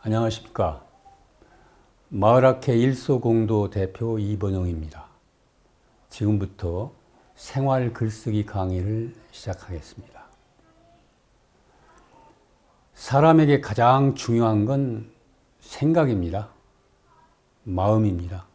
안녕하십니까. 마을학회 일소공도 대표 이번용입니다. 지금부터 생활 글쓰기 강의를 시작하겠습니다. 사람에게 가장 중요한 건 생각입니다. 마음입니다.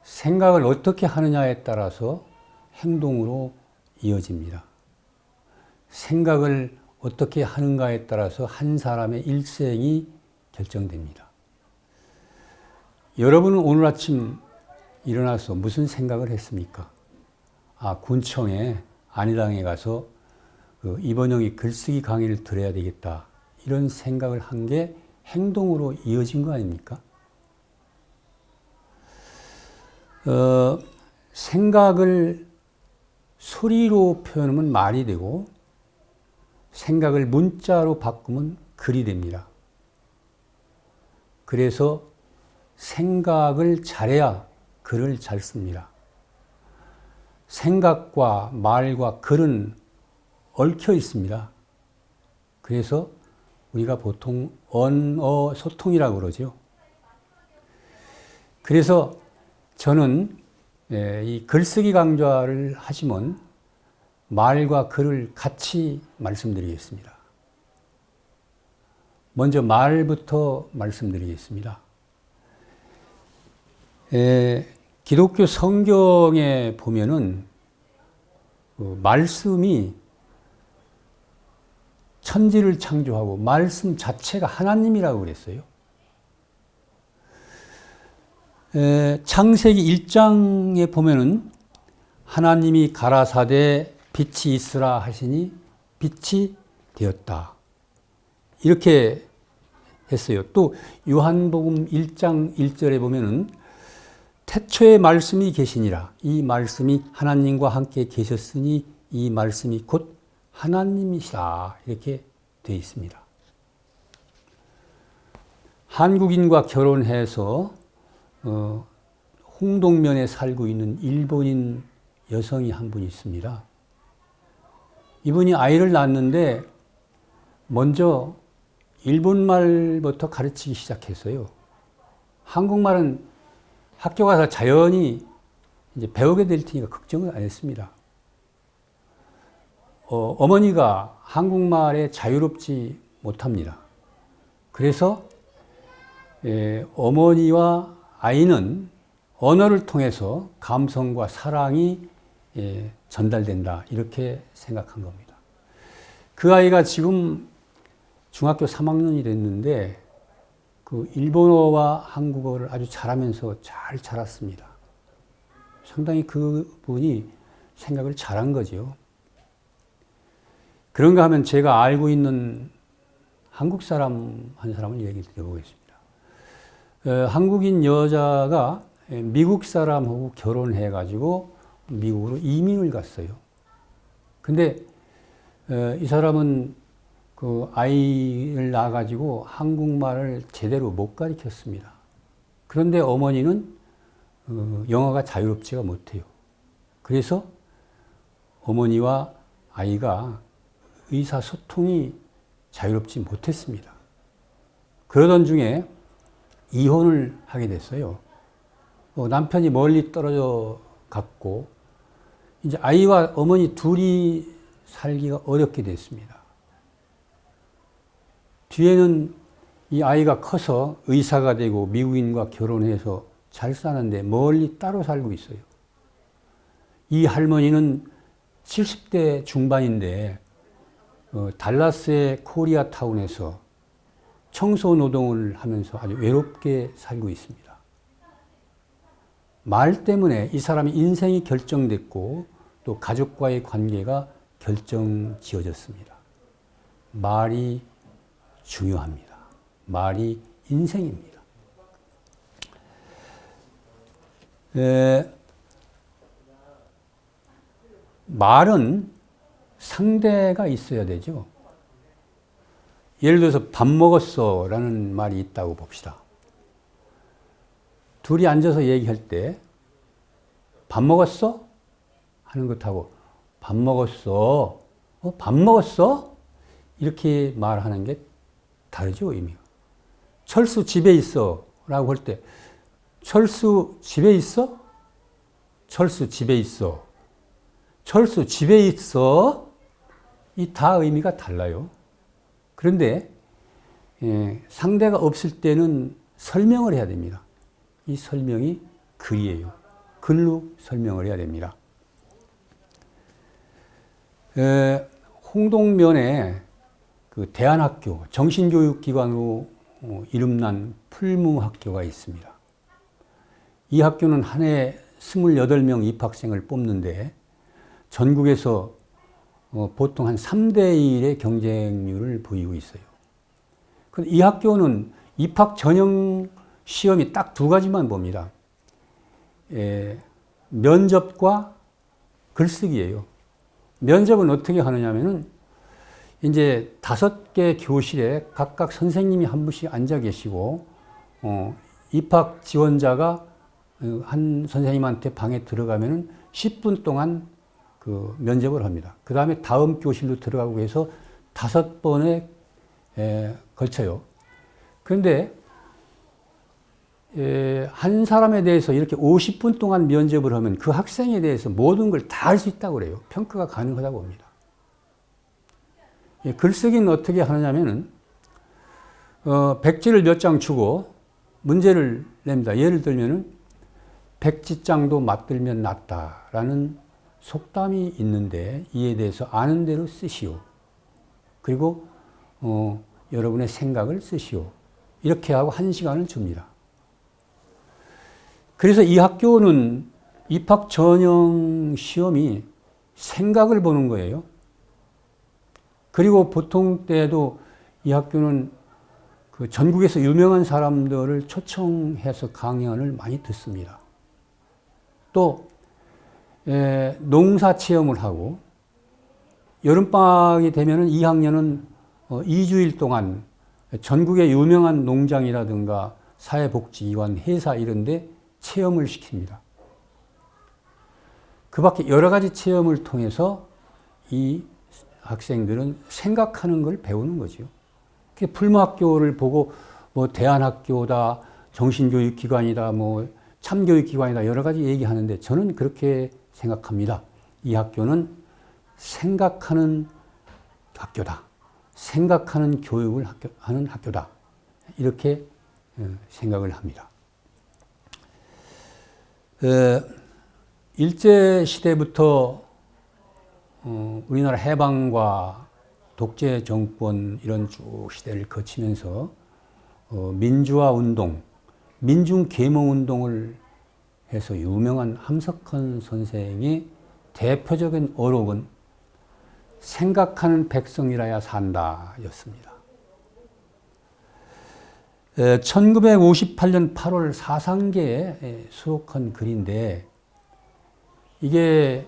생각을 어떻게 하느냐에 따라서 행동으로 이어집니다. 생각을 어떻게 하는가에 따라서 한 사람의 일생이 결정됩니다. 여러분은 오늘 아침 일어나서 무슨 생각을 했습니까? 군청에 안희당에 가서 이번영이 글쓰기 강의를 들어야 되겠다. 이런 생각을 한 게 행동으로 이어진 거 아닙니까? 생각을 소리로 표현하면 말이 되고 생각을 문자로 바꾸면 글이 됩니다. 그래서 생각을 잘해야 글을 잘 씁니다. 생각과 말과 글은 얽혀 있습니다. 그래서 우리가 보통 언어 소통이라고 그러죠. 그래서 저는 이 글쓰기 강좌를 하시면 말과 글을 같이 말씀드리겠습니다. 먼저 말부터 말씀드리겠습니다. 기독교 성경에 보면은 말씀이 천지를 창조하고 말씀 자체가 하나님이라고 그랬어요. 창세기 1장에 보면은 하나님이 가라사대 빛이 있으라 하시니 빛이 되었다. 이렇게 했어요. 또 요한복음 1장 1절에 보면은 태초에 말씀이 계시니라. 이 말씀이 하나님과 함께 계셨으니 이 말씀이 곧 하나님이시다. 이렇게 되어 있습니다. 한국인과 결혼해서 홍동면에 살고 있는 일본인 여성이 한 분 있습니다. 이분이 아이를 낳았는데 먼저 일본말부터 가르치기 시작했어요. 한국말은 학교 가서 자연히 이제 배우게 될 테니까 걱정을 안 했습니다. 어머니가 한국말에 자유롭지 못합니다. 그래서 어머니와 아이는 언어를 통해서 감성과 사랑이 전달된다. 이렇게 생각한 겁니다. 그 아이가 지금 중학교 3학년이 됐는데 그 일본어와 한국어를 아주 잘하면서 잘 자랐습니다. 상당히 그분이 생각을 잘한 거죠. 그런가 하면 제가 알고 있는 한국 사람 한 사람을 얘기 드려보겠습니다. 한국인 여자가 미국 사람하고 결혼해가지고 미국으로 이민을 갔어요. 근데 이 사람은 그 아이를 낳아가지고 한국말을 제대로 못 가르쳤습니다. 그런데 어머니는 영어가 자유롭지가 못해요. 그래서 어머니와 아이가 의사소통이 자유롭지 못했습니다. 그러던 중에 이혼을 하게 됐어요. 남편이 멀리 떨어져 갔고 이제 아이와 어머니 둘이 살기가 어렵게 됐습니다. 뒤에는 이 아이가 커서 의사가 되고 미국인과 결혼해서 잘 사는데 멀리 따로 살고 있어요. 이 할머니는 70대 중반인데 달라스의 코리아타운에서 청소 노동을 하면서 아주 외롭게 살고 있습니다. 말 때문에 이 사람의 인생이 결정됐고 또 가족과의 관계가 결정지어졌습니다. 말이 중요합니다. 말이 인생입니다. 말은 상대가 있어야 되죠. 예를 들어서 밥 먹었어 라는 말이 있다고 봅시다. 둘이 앉아서 얘기할 때 밥 먹었어? 하는 것하고 밥 먹었어? 밥 먹었어? 이렇게 말하는 게 다르죠, 의미가. 철수 집에 있어 라고 할 때 철수 집에 있어? 철수 집에 있어. 철수 집에 있어? 이 다 의미가 달라요. 그런데 상대가 없을 때는 설명을 해야 됩니다. 이 설명이 글이에요. 글로 설명을 해야 됩니다. 홍동면에 그 대안학교, 정신교육기관으로 이름난 풀무학교가 있습니다. 이 학교는 한 해 28명 입학생을 뽑는데 전국에서 보통 한 3대 1의 경쟁률을 보이고 있어요. 이 학교는 입학 전형 시험이 딱 두 가지만 봅니다. 면접과 글쓰기예요. 면접은 어떻게 하느냐면은 이제 5개 교실에 각각 선생님이 한 분씩 앉아 계시고 입학 지원자가 한 선생님한테 방에 들어가면은 10분 동안 그 면접을 합니다. 그 다음에 다음 교실로 들어가고 해서 5번에 걸쳐요. 그런데 한 사람에 대해서 이렇게 50분 동안 면접을 하면 그 학생에 대해서 모든 걸 다 할 수 있다고 그래요. 평가가 가능하다고 봅니다. 글쓰기는 어떻게 하느냐면은 백지를 몇 장 주고 문제를 냅니다. 예를 들면은 백지장도 맞들면 낫다라는 속담이 있는데 이에 대해서 아는 대로 쓰시오. 그리고 여러분의 생각을 쓰시오. 이렇게 하고 1시간을 줍니다. 그래서 이 학교는 입학 전형 시험이 생각을 보는 거예요. 그리고 보통 때에도 이 학교는 그 전국에서 유명한 사람들을 초청해서 강연을 많이 듣습니다. 또 농사 체험을 하고 여름방학이 되면 2학년은 2주일 동안 전국의 유명한 농장이라든가 사회복지기관, 회사 이런 데 체험을 시킵니다. 그 밖에 여러 가지 체험을 통해서 이 학생들은 생각하는 걸 배우는 거죠. 풀무학교를 보고 뭐 대안학교다, 정신교육기관이다, 뭐 참교육기관이다 여러 가지 얘기하는데 저는 그렇게 생각합니다. 이 학교는 생각하는 학교다. 생각하는 교육을 하는 학교다. 이렇게 생각을 합니다. 일제시대부터 우리나라 해방과 독재 정권 이런 쭉 시대를 거치면서 민주화 운동, 민중계몽 운동을 해서 유명한 함석헌 선생의 대표적인 어록은 생각하는 백성이라야 산다 였습니다. 1958년 8월 사상계에 수록한 글인데 이게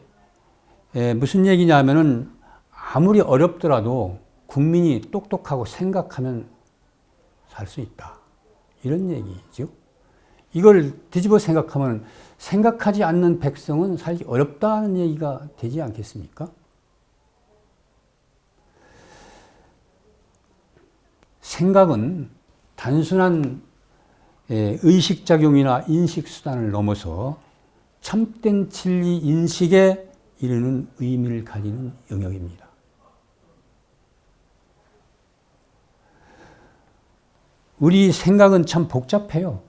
무슨 얘기냐면은 아무리 어렵더라도 국민이 똑똑하고 생각하면 살 수 있다. 이런 얘기죠. 이걸 뒤집어 생각하면 생각하지 않는 백성은 살기 어렵다는 얘기가 되지 않겠습니까? 생각은 단순한 의식작용이나 인식수단을 넘어서 참된 진리 인식에 이르는 의미를 가지는 영역입니다. 우리 생각은 참 복잡해요.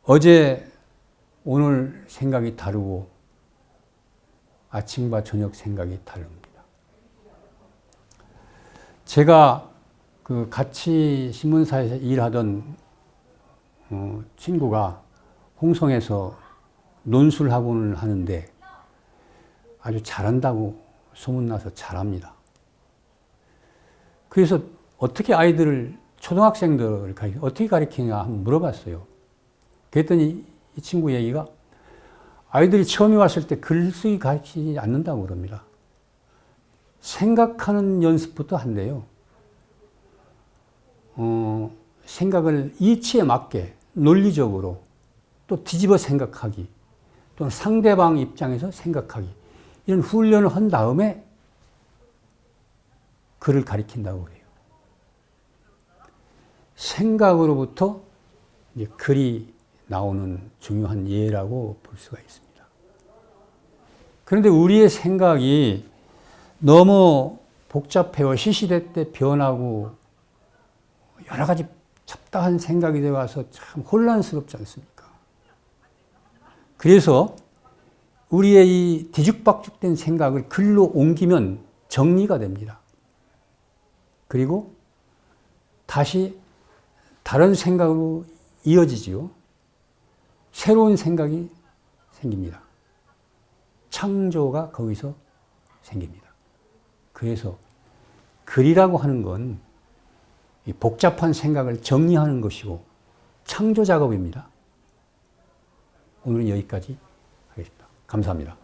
어제, 오늘 생각이 다르고 아침과 저녁 생각이 다릅니다. 제가 그 같이 신문사에서 일하던 친구가 홍성에서 논술학원을 하는데 아주 잘한다고 소문나서 잘합니다. 그래서 어떻게 아이들을, 초등학생들을 어떻게 가르치냐 한번 물어봤어요. 그랬더니 이 친구 얘기가 아이들이 처음에 왔을 때 글쓰기 가르치지 않는다고 그럽니다. 생각하는 연습부터 한대요. 생각을 이치에 맞게 논리적으로 또 뒤집어 생각하기, 또는 상대방 입장에서 생각하기, 이런 훈련을 한 다음에 글을 가르친다고 그래요. 생각으로부터 이제 글이 나오는 중요한 예라고 볼 수가 있습니다. 그런데 우리의 생각이 너무 복잡해요. 시시대 때 변하고 여러 가지 잡다한 생각이 되어서 참 혼란스럽지 않습니까? 그래서 우리의 이 뒤죽박죽된 생각을 글로 옮기면 정리가 됩니다. 그리고 다시 다른 생각으로 이어지지요. 새로운 생각이 생깁니다. 창조가 거기서 생깁니다. 그래서 글이라고 하는 건 이 복잡한 생각을 정리하는 것이고 창조 작업입니다. 오늘은 여기까지 하겠습니다. 감사합니다.